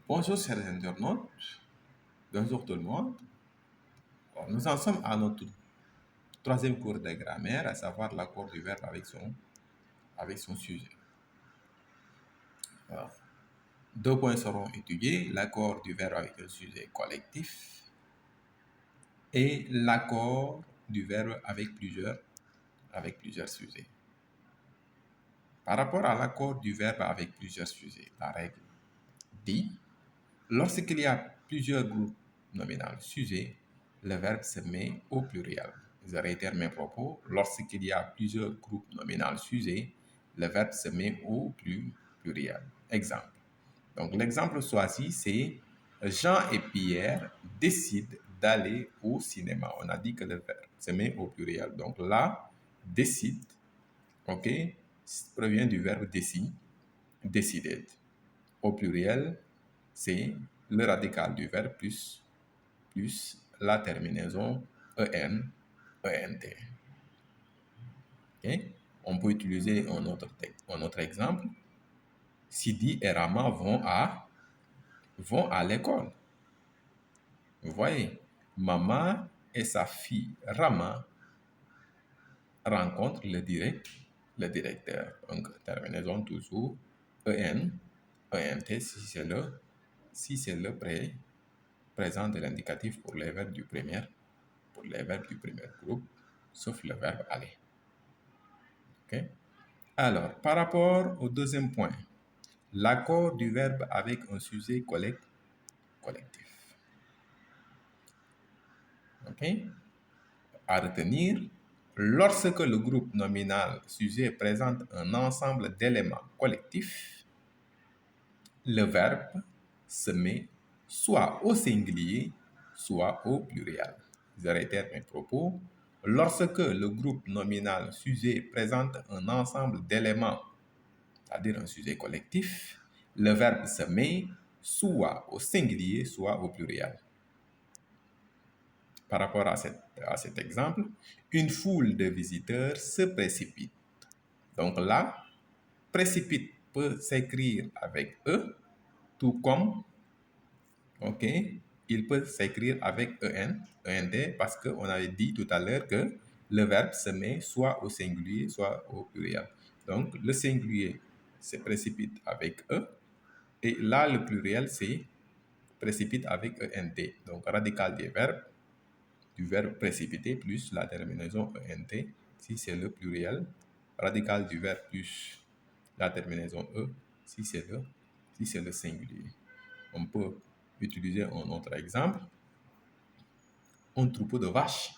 Bonjour chers internautes, bonjour tout le monde. Nous en sommes à notre troisième cours de grammaire, à savoir l'accord du verbe avec son sujet. Alors, 2 points seront étudiés, l'accord du verbe avec un sujet collectif et l'accord du verbe avec plusieurs sujets. Par rapport à l'accord du verbe avec plusieurs sujets, la règle dit, lorsqu'il y a plusieurs groupes nominaux sujets, le verbe se met au pluriel. Je réitère mes propos. Lorsqu'il y a plusieurs groupes nominaux sujets, le verbe se met au pluriel. Exemple. Donc, l'exemple choisi, c'est Jean et Pierre décident d'aller au cinéma. On a dit que le verbe se met au pluriel. Donc là, décide, ok, provient du verbe décider. Au pluriel, c'est le radical du verbe plus la terminaison en, ent. On peut utiliser un autre exemple. Sidi et Rama vont à l'école. Vous voyez, maman et sa fille Rama rencontrent le directeur. Donc, terminaison toujours ent si c'est le présent de l'indicatif pour les verbes du premier groupe, sauf le verbe aller. Okay? Alors, par rapport au deuxième point, l'accord du verbe avec un sujet collectif. Okay? À retenir, lorsque le groupe nominal sujet présente un ensemble d'éléments collectifs, le verbe se met soit au singulier, soit au pluriel. Je réitère mes propos. Lorsque le groupe nominal sujet présente un ensemble d'éléments, c'est-à-dire un sujet collectif, le verbe se met soit au singulier, soit au pluriel. Par rapport à cet exemple, une foule de visiteurs se précipite. Donc là, précipite peut s'écrire avec E, tout comme, ok, il peut s'écrire avec ENT, parce qu'on avait dit tout à l'heure que le verbe se met soit au singulier, soit au pluriel. Donc, le singulier se précipite avec E, et là, le pluriel, c'est précipite avec ENT. Donc, radical du verbe précipiter plus la terminaison ENT, si c'est le pluriel, radical du verbe plus la terminaison E, si c'est le singulier. On peut utiliser un autre exemple. Un troupeau de vaches.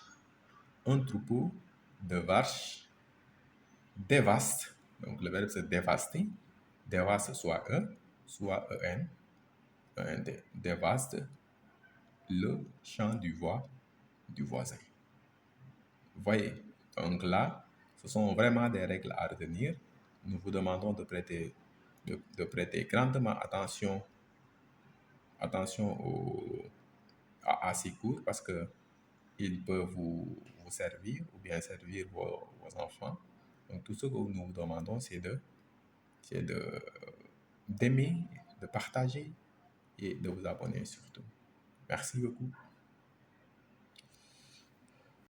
Un troupeau de vaches dévaste. Donc, le verbe c'est dévaster. Dévaste soit E, soit ENT. Dévaste le champ du voisin. Vous voyez, donc là, ce sont vraiment des règles à retenir. Nous vous demandons de prêter grandement attention à ces cours parce qu'ils peuvent vous servir ou bien servir vos enfants. Donc tout ce que nous vous demandons, c'est d'aimer, de partager et de vous abonner surtout. Merci beaucoup.